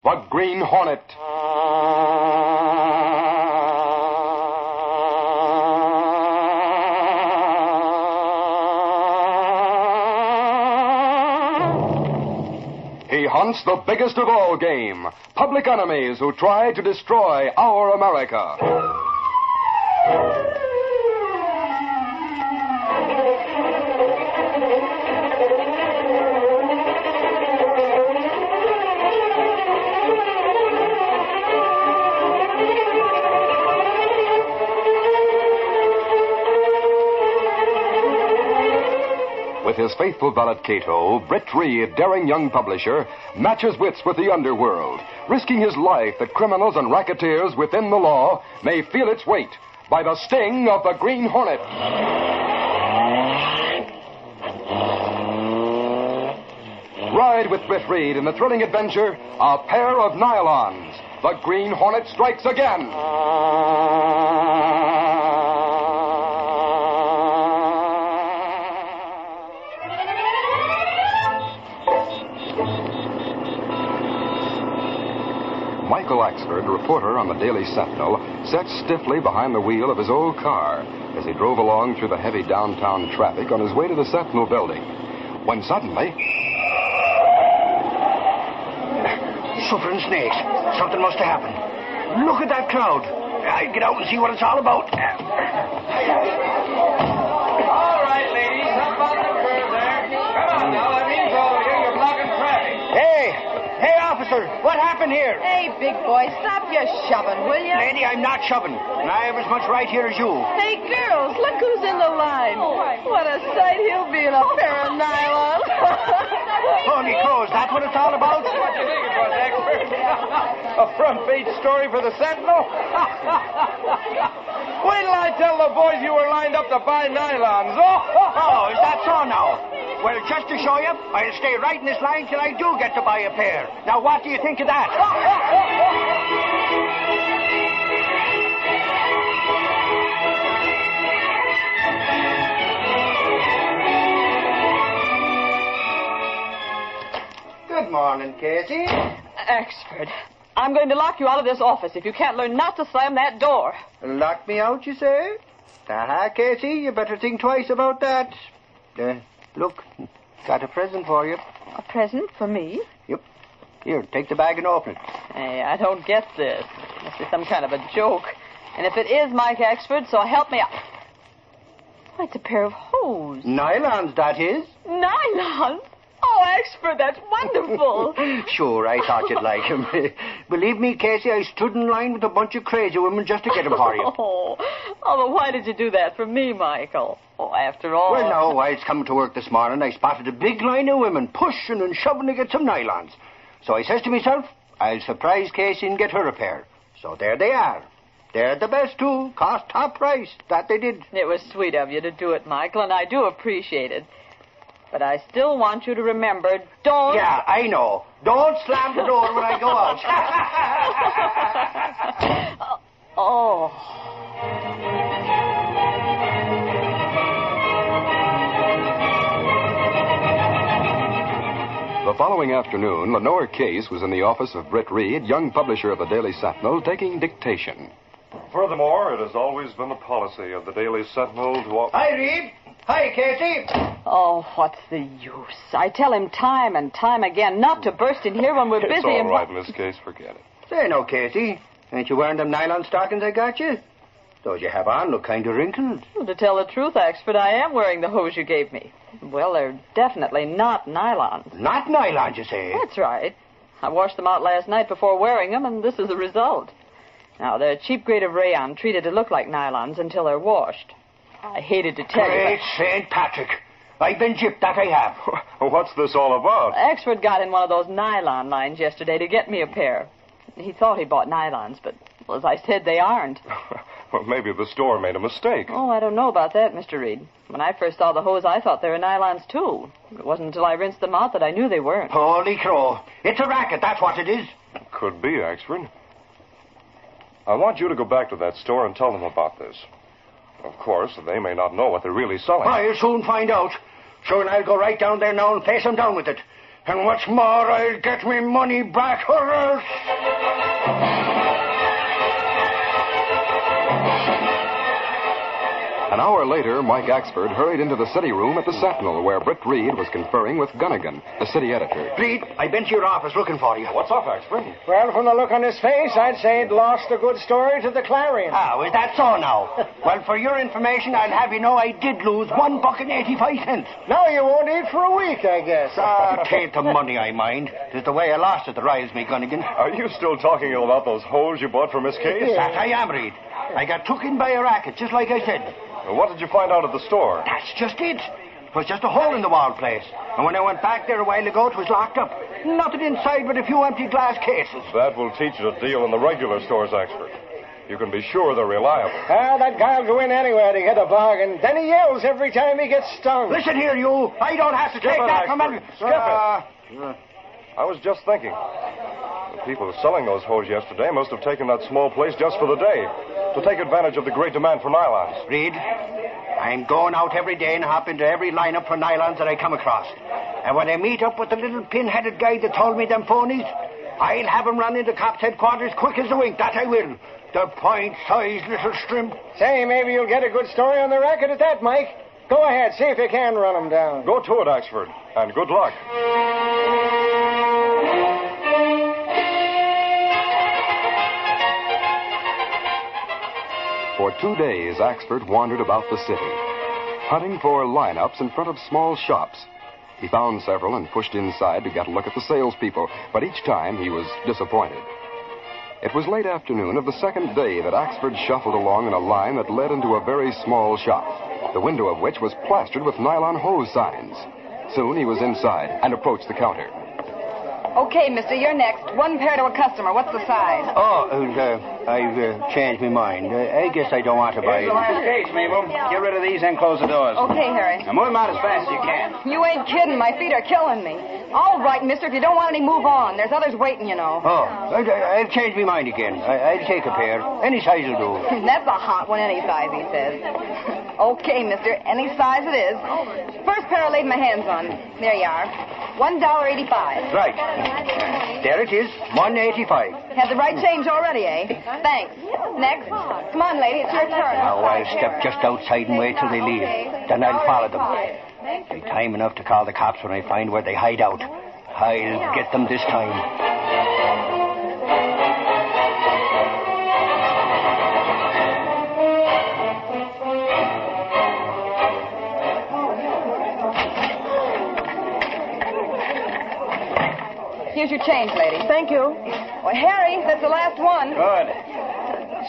the Green Hornet. He hunts the biggest of all game, public enemies who try to destroy our America. With his faithful valet Kato, Britt Reid, daring young publisher, matches wits with the Underworld, risking his life that criminals and racketeers within the law may feel its weight by the sting of the Green Hornet. Ride with Britt Reid in the thrilling adventure, A Pair of Nylons. The Green Hornet strikes again. Michael Axford, reporter on the Daily Sentinel, sat stiffly behind the wheel of his old car as he drove along through the heavy downtown traffic on his way to the Sentinel building, when suddenly... Suffering snakes. Something must have happened. Look at that crowd. I'll get out and see what it's all about. All right, ladies. Up on the curb there. Come on now. That means over here you're blocking traffic. Hey, officer. What happened here? Hey, big boy, stop your shoving, will you? Lady, I'm not shoving. And I have as much right here as you. Hey, girls, look who's in the line. What a sight he'll be in a pair of nylons. Holy crows, that's what it's all about? What do you think it was, expert? A front page story for the Sentinel? Wait till I tell the boys you were lined up to buy nylons. Oh, is that so now? Well, just to show you, I'll stay right in this line till I do get to buy a pair. Now, what do you think of that? Good morning, Casey. Axford, I'm going to lock you out of this office if you can't learn not to slam that door. Lock me out, you say? Casey, you better think twice about that. Look, got a present for you. A present for me? Yep. Here, take the bag and open it. Hey, I don't get this. Must be some kind of a joke. And if it is Mike Axford, so help me out. Oh, it's a pair of hose. Nylons, that is. Nylons? Oh, Axford, that's wonderful. Sure, I thought you'd like him. Believe me, Casey, I stood in line with a bunch of crazy women just to get them for you. Oh, but why did you do that for me, Michael? Oh, after all... Well, no, I was coming to work this morning. I spotted a big line of women pushing and shoving to get some nylons. So I says to myself, I'll surprise Casey and get her a pair. So there they are. They're the best, too. Cost top price. That they did. It was sweet of you to do it, Michael, and I do appreciate it. But I still want you to remember, don't... Yeah, I know. Don't slam the door when I go out. Oh. The following afternoon, Lenore Case was in the office of Britt Reid, young publisher of the Daily Sentinel, taking dictation. Furthermore, it has always been the policy of the Daily Sentinel to... Hi, Reid. Hi, Casey. Oh, what's the use? I tell him time and time again not to burst in here when we're busy. It's all right, Miss Case. Forget it. Say no, Casey. Ain't you wearing them nylon stockings I got you? Those you have on look kind of wrinkled. Well, to tell the truth, Axford, I am wearing the hose you gave me. Well, they're definitely not nylons. Not nylons, you say? That's right. I washed them out last night before wearing them, and this is the result. Now, they're a cheap grade of rayon treated to look like nylons until they're washed. I hated to tell you. Great St. Patrick. I've been gypped, that I have. What's this all about? Axford got in one of those nylon lines yesterday to get me a pair. He thought he bought nylons, but, well, as I said, they aren't. Well, maybe the store made a mistake. Oh, I don't know about that, Mr. Reid. When I first saw the hose, I thought they were nylons, too. It wasn't until I rinsed them out that I knew they weren't. Holy crow. It's a racket, that's what it is. Could be, Axford. I want you to go back to that store and tell them about this. Of course, they may not know what they're really selling. I'll soon find out. Sure, and I'll go right down there now and face them down with it. And what's more, I'll get me money back or else. An hour later, Mike Axford hurried into the city room at the Sentinel, where Britt Reid was conferring with Gunnigan, the city editor. Reid, I've been to your office looking for you. What's up, Axford? Well, from the look on his face, I'd say he'd lost a good story to the Clarion. Oh, is that so now? Well, for your information, I'll have you know I did lose $1.85. Now you won't eat for a week, I guess. Tain't the money I mind. It's the way I lost it that riles me, Gunnigan. Are you still talking about those hose you bought for Miss Case? That I am, Reid. I got took in by a racket, just like I said. Well, what did you find out at the store? That's just it. It was just a hole in the wall place. And when I went back there a while ago, it was locked up. Nothing inside but a few empty glass cases. That will teach you to deal in the regular stores, Axford. You can be sure they're reliable. That guy'll go in anywhere to get a bargain. Then he yells every time he gets stung. Listen here, you. I don't have to take that from Axford. Skip it. I was just thinking. The people selling those hose yesterday must have taken that small place just for the day, to take advantage of the great demand for nylons. Reid, I'm going out every day and hop into every lineup for nylons that I come across. And when I meet up with the little pin-headed guy that told me them phonies, I'll have him run into cops' headquarters quick as a wink, that I will. The point-sized little shrimp. Say, maybe you'll get a good story on the racket at that, Mike. Go ahead, see if you can run him down. Go to it, Axford, and good luck. For 2 days, Axford wandered about the city, hunting for lineups in front of small shops. He found several and pushed inside to get a look at the salespeople, but each time he was disappointed. It was late afternoon of the second day that Axford shuffled along in a line that led into a very small shop, the window of which was plastered with nylon hose signs. Soon he was inside and approached the counter. Okay, mister, you're next. One pair to a customer. What's the size? I've changed my mind. I guess I don't want to buy Here's the last case, Mabel. Get rid of these and close the doors. Okay, Harry. Now move them out as fast as you can. You ain't kidding. My feet are killing me. All right, mister, if you don't want any, move on. There's others waiting, you know. I'll change my mind again. I'll take a pair. Any size will do. That's a hot one, any size, he says. Okay, mister, any size it is. First pair I laid my hands on. There you are. $1.85. Right. There it is. $1.85. Had the right change already, eh? Thanks. Next. Come on, lady, it's your turn. Now I'll step just outside and wait till they leave. Then I'll follow them. Be time enough to call the cops when I find where they hide out. I'll get them this time. Here's your change, lady. Thank you. Well, Harry, that's the last one. Good.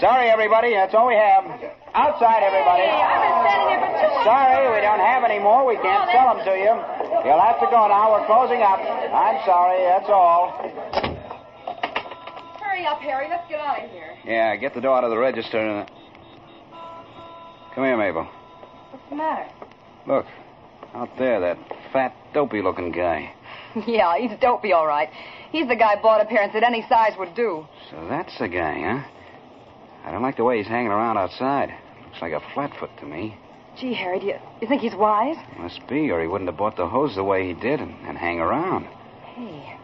Sorry, everybody. That's all we have. Outside, everybody. Hey, I've been standing here for 2 hours. Sorry, we don't have any more. We can't sell them to you. You'll have to go now. We're closing up. I'm sorry. That's all. Hurry up, Harry. Let's get out of here. Yeah, get the dough out of the register. Come here, Mabel. What's the matter? Look, out there, that fat, dopey-looking guy. Yeah, he's dopey, all right. He's the guy bought a pair and said any size would do. So that's the guy, huh? I don't like the way he's hanging around outside. Looks like a flatfoot to me. Gee, Harry, do you think he's wise? Must be, or he wouldn't have bought the hose the way he did and hang around. Hey,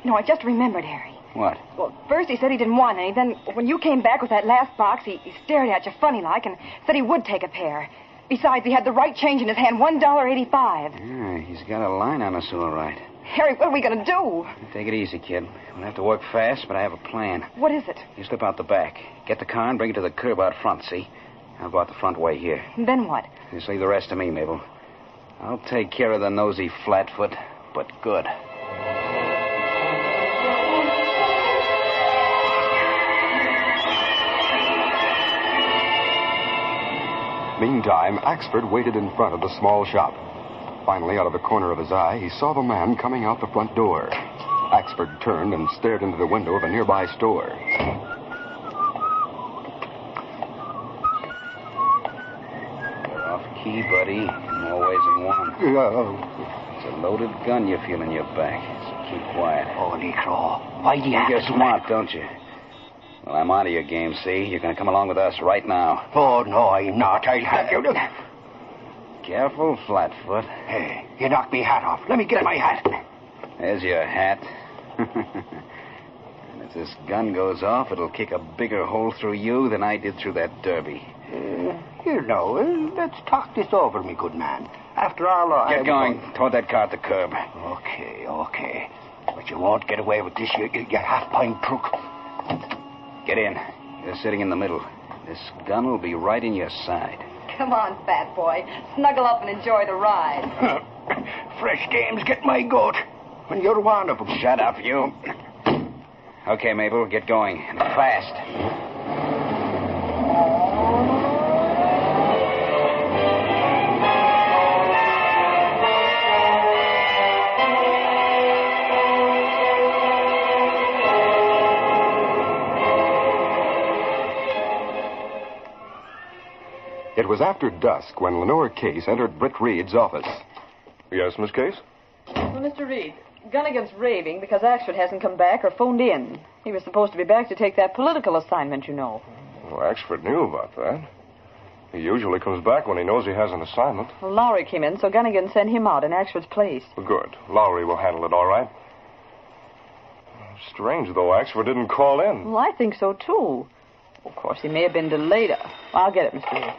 no, I just remembered, Harry. What? Well, first he said he didn't want any. Then when you came back with that last box, he stared at you funny-like and said he would take a pair. Besides, he had the right change in his hand, $1.85. Yeah, he's got a line on us all right. Harry, what are we going to do? Take it easy, kid. We'll have to work fast, but I have a plan. What is it? You slip out the back. Get the car and bring it to the curb out front, see? I'll go out the front way here. Then what? Just leave the rest to me, Mabel. I'll take care of the nosy flatfoot, but good. Meantime, Axford waited in front of the small shop. Finally, out of the corner of his eye, he saw the man coming out the front door. Axford turned and stared into the window of a nearby store. You're off key, buddy, in more ways than one. It's a loaded gun you feel in your back, so keep quiet. Holy crow. Why do you You have get to... smart, don't you? Well, I'm out of your game, see? You're going to come along with us right now. Oh, no, I'm not. I'll have you... Careful, flatfoot. Hey, you knocked me hat off. Let me get my hat. There's your hat. And if this gun goes off, it'll kick a bigger hole through you than I did through that derby. Here now, let's talk this over, me good man. After all, Get going. Tow that car at the curb. Okay. But you won't get away with this, you half-pint crook. Get in. You're sitting in the middle. This gun will be right in your side. Come on, fat boy. Snuggle up and enjoy the ride. Fresh games get my goat. When you're one of them. Shut up, you. Okay, Mabel, get going. And fast. It was after dusk when Lenore Case entered Britt Reid's office. Yes, Miss Case? Well, Mr. Reid, Gunnigan's raving because Axford hasn't come back or phoned in. He was supposed to be back to take that political assignment, you know. Well, Axford knew about that. He usually comes back when he knows he has an assignment. Well, Lowry came in, so Gunnigan sent him out in Axford's place. Well, good. Lowry will handle it all right. Strange, though, Axford didn't call in. Well, I think so, too. Of course, he may have been delayed. I'll get it, Mr. Reid.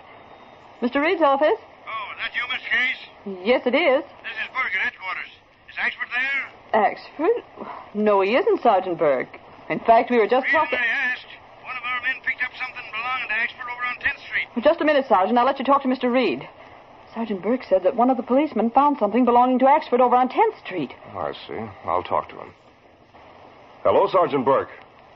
Mr. Reid's office? Oh, is that you, Miss Case? Yes, it is. This is Burke at headquarters. Is Axford there? Axford? No, he isn't, Sergeant Burke. In fact, we were just talking... I asked. One of our men picked up something belonging to Axford over on 10th Street. Just a minute, Sergeant. I'll let you talk to Mr. Reid. Sergeant Burke said that one of the policemen found something belonging to Axford over on 10th Street. I see. I'll talk to him. Hello, Sergeant Burke.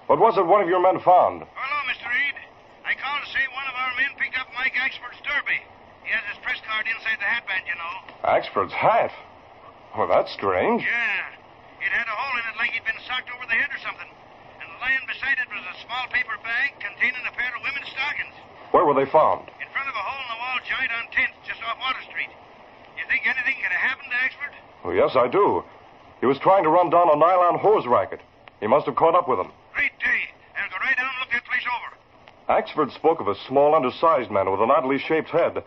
What was it one of your men found? Hello, Mr. Reid. I called to say one of our men picked up Mike Axford's derby. He has his press card inside the hatband, you know. Axford's hat? Well, that's strange. Yeah. It had a hole in it like he'd been socked over the head or something. And lying beside it was a small paper bag containing a pair of women's stockings. Where were they found? In front of a hole in the wall joint on 10th, just off Water Street. You think anything could have happened to Axford? Well, yes, I do. He was trying to run down a nylon hose racket. He must have caught up with him. Great day. I'll go right down and look that place over. Axford spoke of a small, undersized man with an oddly shaped head.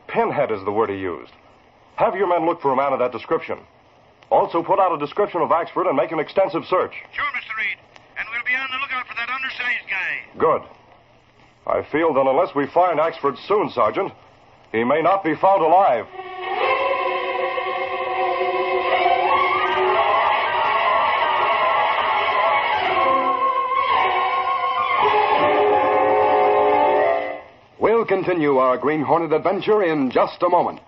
Pinhead is the word he used. Have your men look for a man of that description. Also put out a description of Axford and make an extensive search. Sure, Mr. Reid. And we'll be on the lookout for that undersized guy. Good. I feel that unless we find Axford soon, Sergeant, he may not be found alive. We'll continue our Green Hornet adventure in just a moment.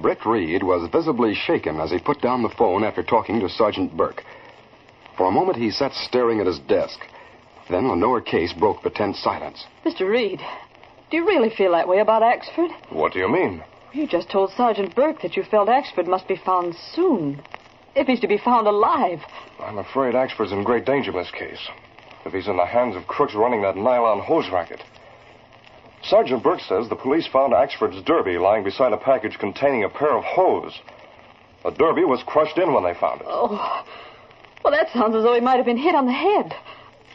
Britt Reid was visibly shaken as he put down the phone after talking to Sergeant Burke. For a moment, he sat staring at his desk. Then Lenore Case broke the tense silence. Mr. Reid, do you really feel that way about Axford? What do you mean? You just told Sergeant Burke that you felt Axford must be found soon. If he's to be found alive. I'm afraid Axford's in great danger, Miss Case. If he's in the hands of crooks running that nylon hose racket. Sergeant Burke says the police found Axford's derby lying beside a package containing a pair of hose. The derby was crushed in when they found it. Oh, well, that sounds as though he might have been hit on the head.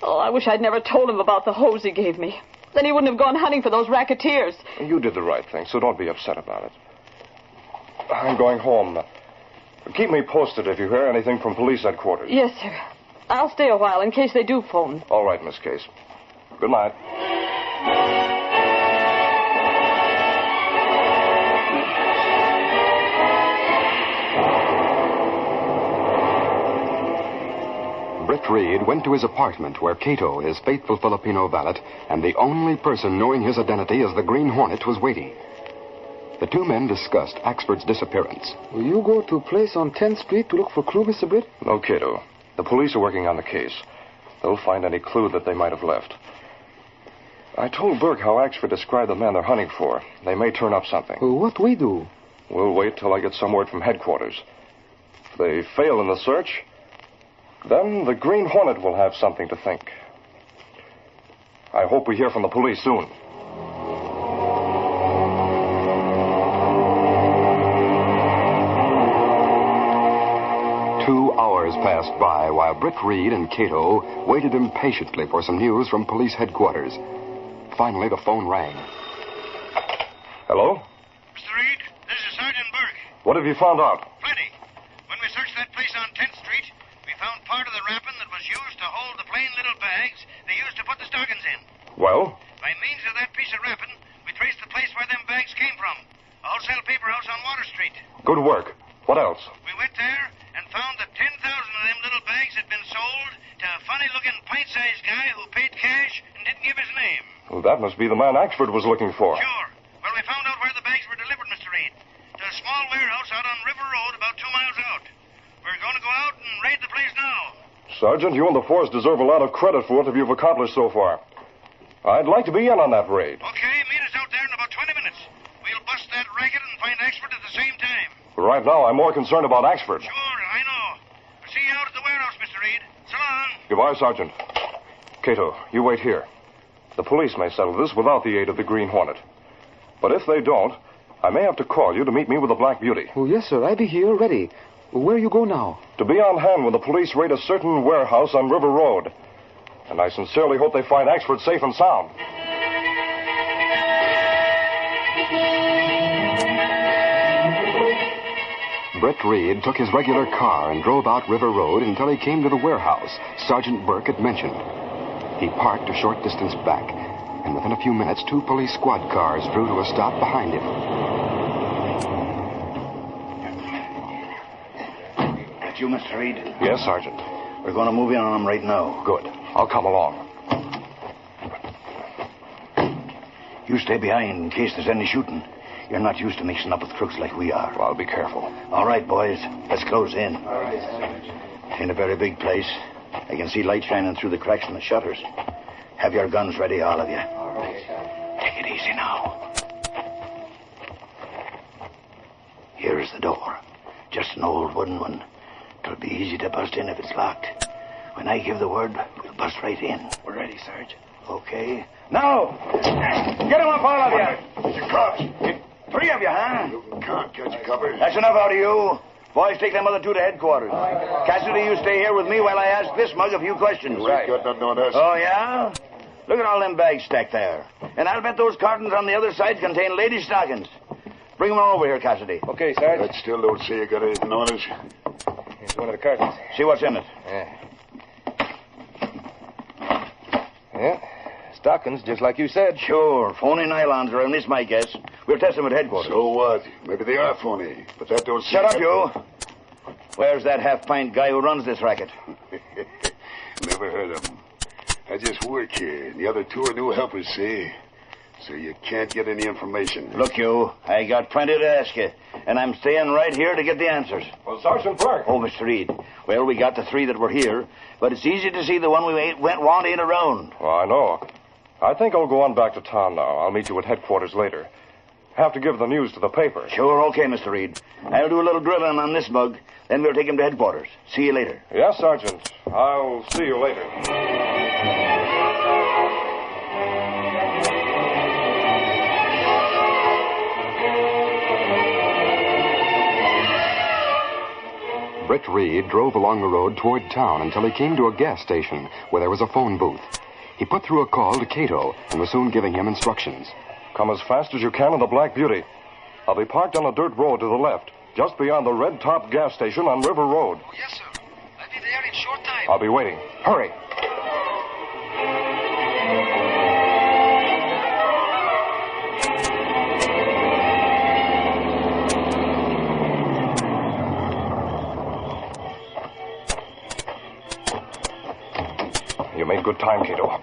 Oh, I wish I'd never told him about the hose he gave me. Then he wouldn't have gone hunting for those racketeers. You did the right thing, so don't be upset about it. I'm going home. Keep me posted if you hear anything from police headquarters. Yes, sir. I'll stay a while in case they do phone. All right, Miss Case. Good night. Britt Reid went to his apartment where Kato, his faithful Filipino valet, and the only person knowing his identity as the Green Hornet, was waiting. The two men discussed Axford's disappearance. Will you go to a place on 10th Street to look for a clue, Mr. Britt? No, Kato. The police are working on the case. They'll find any clue that they might have left. I told Burke how Axford described the men they're hunting for. They may turn up something. Well, what we do? We'll wait till I get some word from headquarters. If they fail in the search, then the Green Hornet will have something to think. I hope we hear from the police soon. Passed by while Britt Reid and Kato waited impatiently for some news from police headquarters. Finally, the phone rang. Hello? Mr. Reid, this is Sergeant Burke. What have you found out? Plenty. When we searched that place on 10th Street, we found part of the wrapping that was used to hold the plain little bags they used to put the stockings in. Well? By means of that piece of wrapping, we traced the place where them bags came from. A wholesale paper house on Water Street. Good work. What else? We went there and found that 10,000 of them little bags had been sold to a funny-looking pint-sized guy who paid cash and didn't give his name. Well, that must be the man Axford was looking for. Sure. Well, we found out where the bags were delivered, Mr. Reid. To a small warehouse out on River Road about 2 miles out. We're going to go out and raid the place now. Sergeant, you and the force deserve a lot of credit for what you've accomplished so far. I'd like to be in on that raid. Okay, meet us out there in about 20 minutes. We'll bust that racket and find Axford at the same time. Right now, I'm more concerned about Axford. Sure, I know. I'll see you out at the warehouse, Mr. Reid. So long. Goodbye, Sergeant. Kato, you wait here. The police may settle this without the aid of the Green Hornet. But if they don't, I may have to call you to meet me with the Black Beauty. Oh, yes, sir. I'll be here, ready. Where you go now? To be on hand when the police raid a certain warehouse on River Road. And I sincerely hope they find Axford safe and sound. Britt Reid took his regular car and drove out River Road until he came to the warehouse Sergeant Burke had mentioned. He parked a short distance back, and within a few minutes, 2 police squad cars drew to a stop behind him. That you, Mr. Reid? Yes, Sergeant. We're going to move in on them right now. Good. I'll come along. You stay behind in case there's any shooting. You're not used to mixing up with crooks like we are. Well, I'll be careful. All right, boys. Let's close in. All right. Ain't a very big place. I can see light shining through the cracks in the shutters. Have your guns ready, all of you. All right. Take it easy now. Here's the door. Just an old wooden one. It'll be easy to bust in if it's locked. When I give the word, we'll bust right in. We're ready, Sarge. Okay. Now! Get him up, all of you! Mr. Cops. 3 of you, huh? You can't catch cover. That's enough out of you. Boys, take them other 2 to headquarters. Cassidy, you stay here with me while I ask this mug a few questions. Right. Got nothing on us. Oh, yeah? Look at all them bags stacked there. And I'll bet those cartons on the other side contain ladies' stockings. Bring them all over here, Cassidy. Okay, Sarge. That still don't say you got anything on us. Here's one of the cartons. See what's in it. Yeah. Stockings, just like you said. Sure. Phony nylons are in this, my guess. We'll test them at headquarters. So what? Maybe they are phony, but that don't say... Shut up, you. Where's that half-pint guy who runs this racket? Never heard of him. I just work here, and the other 2 are new helpers, see? So you can't get any information. Look, you, I got plenty to ask you, and I'm staying right here to get the answers. Well, Sergeant Burke. Oh, Mr. Reid. Well, we got the 3 that were here, but it's easy to see the one we want ain't around. Well, I know. I think I'll go on back to town now. I'll meet you at headquarters later. Have to give the news to the paper. Sure, okay, Mr. Reid. I'll do a little drilling on this mug, then we'll take him to headquarters. See you later. Yes, Sergeant. I'll see you later. Britt Reid drove along the road toward town until he came to a gas station where there was a phone booth. He put through a call to Kato and was soon giving him instructions. Come as fast as you can in the Black Beauty. I'll be parked on a dirt road to the left, just beyond the Red Top gas station on River Road. Oh, yes, sir. I'll be there in short time. I'll be waiting. Hurry. You made good time, Kato.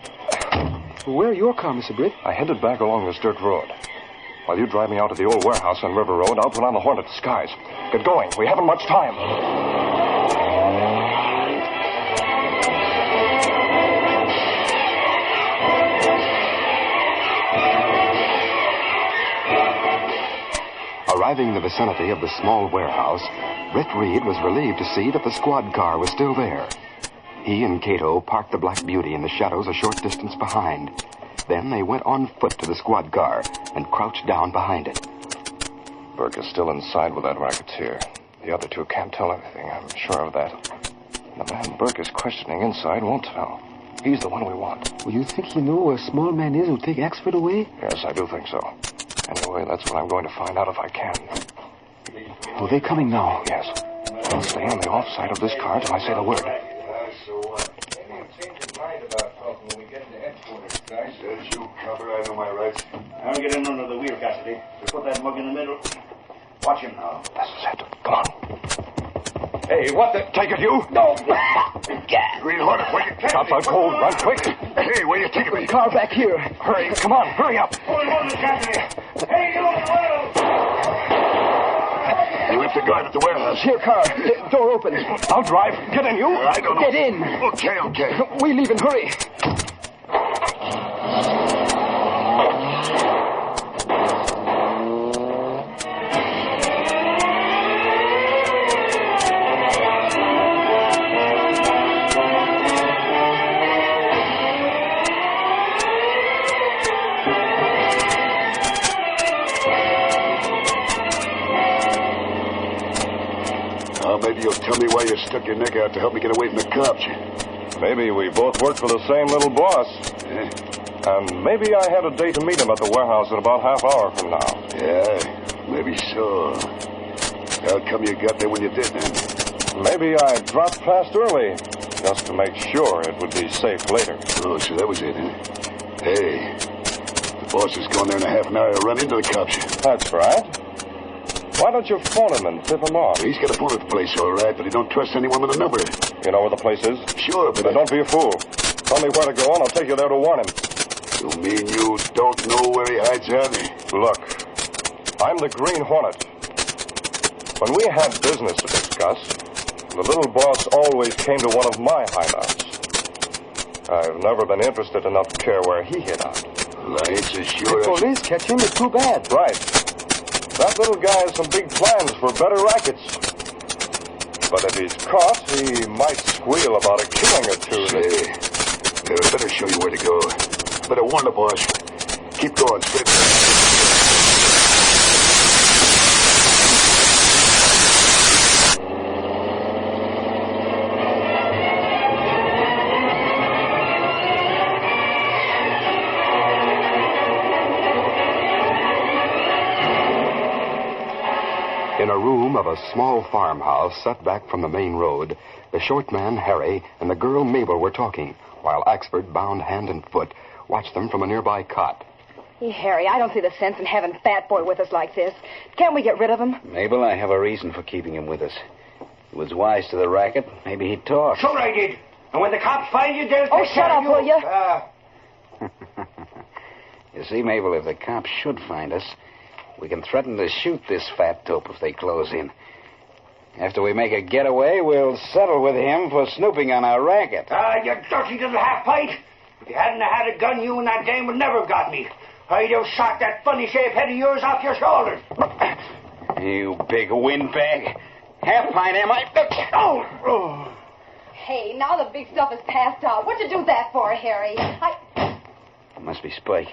Where are your car, Mr. Britt? I headed back along this dirt road. While you drive me out to the old warehouse on River Road, I'll put on the Hornet disguise. Get going. We haven't much time. Arriving in the vicinity of the small warehouse, Britt Reid was relieved to see that the squad car was still there. He and Kato parked the Black Beauty in the shadows a short distance behind. Then they went on foot to the squad car and crouched down behind it. Burke is still inside with that racketeer. The other 2 can't tell anything, I'm sure of that. The man Burke is questioning inside won't tell. He's the one we want. Well, you think he know where a small man is who'll take Axford away? Yes, I do think so. Anyway, that's what I'm going to find out if I can. Oh, they coming now? Yes. I'll stay on the off side of this car till I say the word. So what? Says you cover, I know my rights. I'll get in under the wheel, Cassidy. You put that mug in the middle. Watch him now. This is it. Come on. Hey, what the... Take it, you? No. Green Hornet, where you taking Cops out cold. Run quick. Hey, where you taking me? Car back here. Hurry. Come on. Hurry up. Hold on, Cassidy. Hey, you on the wheel! You left the guard at the warehouse. Here, car. Door open. I'll drive. Get in, you. I don't know. Get in. Okay. We leave and hurry. Maybe you'll tell me why you stuck your neck out to help me get away from the cops. Maybe we both work for the same little boss. Yeah. And maybe I had a date to meet him at the warehouse in about half hour from now. Yeah, maybe so. How come you got there when you did, then? Maybe I dropped past early, just to make sure it would be safe later. Oh, so that was it, huh? Hey, the boss is going there in a half an hour to run into the cops. That's right. Why don't you phone him and tip him off? He's got a phone at the place, all right, but he don't trust anyone with a number. You know where the place is? Sure, but... Then don't be a fool. Tell me where to go, and I'll take you there to warn him. You mean you don't know where he hides out? Look, I'm the Green Hornet. When we had business to discuss, the little boss always came to one of my hideouts. I've never been interested enough to care where he hid out. Well, I ain't so sure... If police catch him, it's too bad. Right. That little guy has some big plans for better rackets. But if he's caught, he might squeal about a killing or two. Say, I better show you where to go. Better warn the boss. Keep going, straight. In a room of a small farmhouse set back from the main road, the short man, Harry, and the girl, Mabel, were talking, while Axford, bound hand and foot, watched them from a nearby cot. Hey, Harry, I don't see the sense in having Fat Boy with us like this. Can't we get rid of him? Mabel, I have a reason for keeping him with us. He was wise to the racket. Maybe he'd talk. Sure I did. And when the cops find you, they'll Oh, take shut care up, of will you? You see, Mabel, if the cops should find us, we can threaten to shoot this fat dope if they close in. After we make a getaway, we'll settle with him for snooping on our racket. You dirty little half-pint. If you hadn't had a gun, you and that dame would never have got me. I'd have shot that funny-shaped head of yours off your shoulders. You big windbag. Half-pint, am I? Oh! Hey, now the big stuff is passed out. What'd you do that for, Harry? It must be Spike.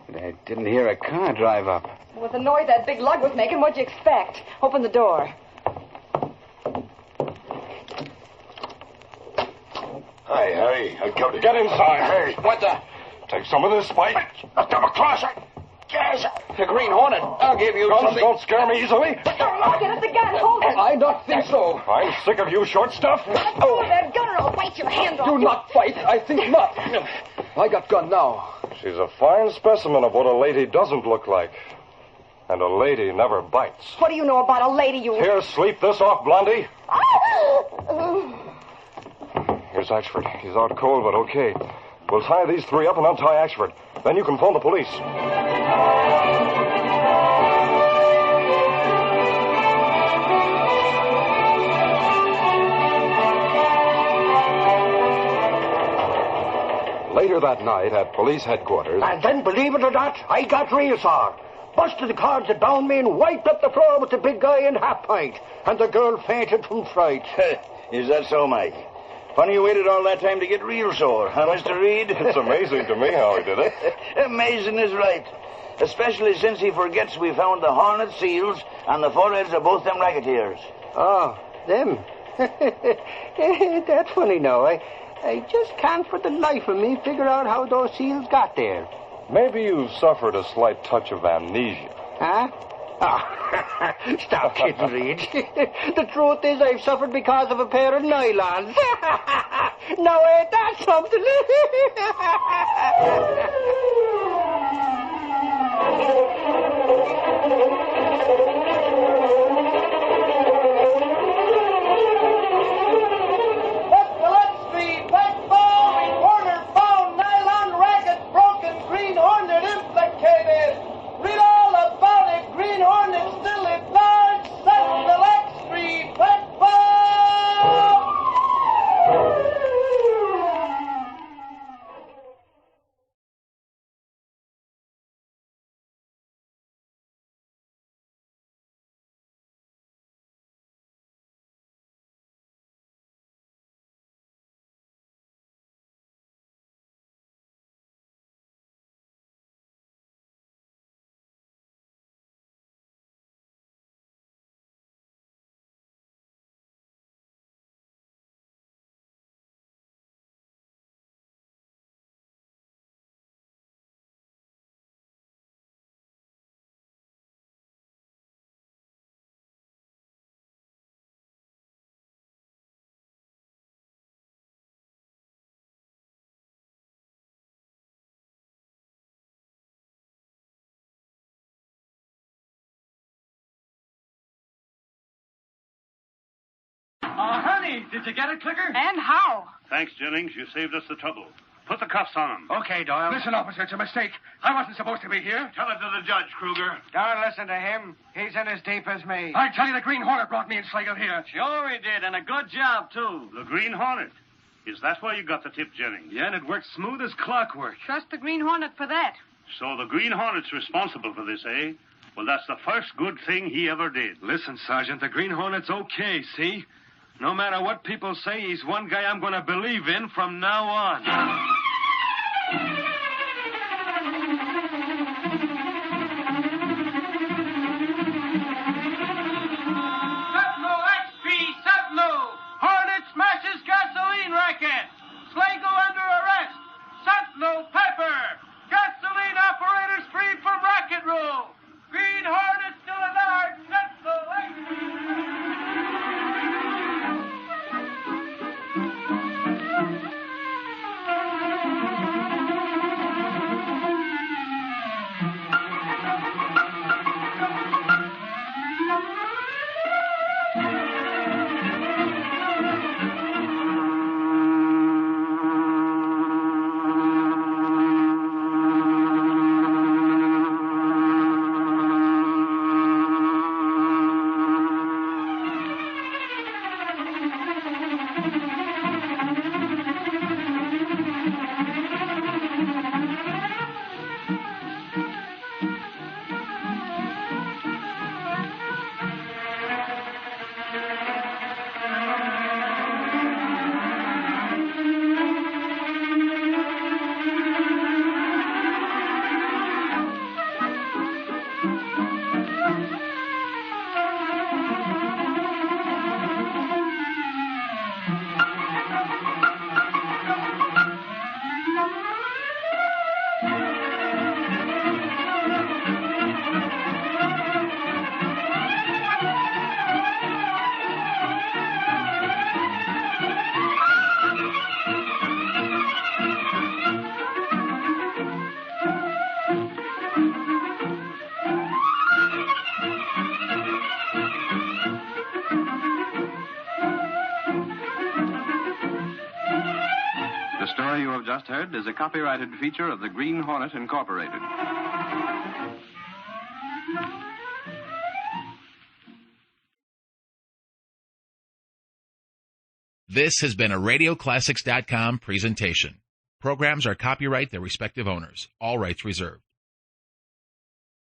But I didn't hear a car drive up. With the noise that big lug was making, what'd you expect? Open the door. Hi, Harry. I come to... Get inside. Hey. What the? Take some of this, Spike. I'll come across it. Yes. The Green Hornet. I'll give you Guns something. don't scare me easily. Get at the gun. Hold it. I don't think so. I'm sick of you short stuff. Let go of that gun or I'll bite your hand off. Do not fight. I think not. I got gun now. She's a fine specimen of what a lady doesn't look like. And a lady never bites. What do you know about a lady, you... Here, sleep this off, Blondie. Here's Axford. He's out cold, but okay. We'll tie these three up and untie Axford. Then you can phone the police. Later that night at police headquarters... And then, believe it or not, I got real sore. Busted the cards that bound me and wiped up the floor with the big guy in half-pint. And the girl fainted from fright. Is that so, Mike? Funny you waited all that time to get real sore, huh, Mr. Reid? It's amazing to me how he did it. Amazing is right. Especially since he forgets we found the Hornet seals on the foreheads of both them racketeers. Oh, them? That's funny now. I just can't for the life of me figure out how those seals got there. Maybe you suffered a slight touch of amnesia. Huh? Stop kidding, Reid. The truth is I've suffered because of a pair of nylons. Now ain't that something? Green Hornet implicated. Read all about it. Green Hornet still at large. Central Street. Honey, did you get it, Clicker? And how? Thanks, Jennings. You saved us the trouble. Put the cuffs on him. Okay, Doyle. Listen, officer, it's a mistake. I wasn't supposed to be here. Tell it to the judge, Kruger. Don't listen to him. He's in as deep as me. I tell you, the Green Hornet brought me and Slagle here. Sure he did, and a good job, too. The Green Hornet. Is that why you got the tip, Jennings? Yeah, and it worked smooth as clockwork. Trust the Green Hornet for that. So the Green Hornet's responsible for this, eh? Well, that's the first good thing he ever did. Listen, Sergeant, the Green Hornet's okay, see? No matter what people say, he's one guy I'm going to believe in from now on. Sentinel XP, Sentinel! Hornet smashes gasoline racket! Slagle under arrest! Sentinel Pepper! Gasoline operators freed from racket rule! Green Hornet still at large! Sentinel XP! The story you have just heard is a copyrighted feature of the Green Hornet Incorporated. This has been a RadioClassics.com presentation. Programs are copyright their respective owners. All rights reserved.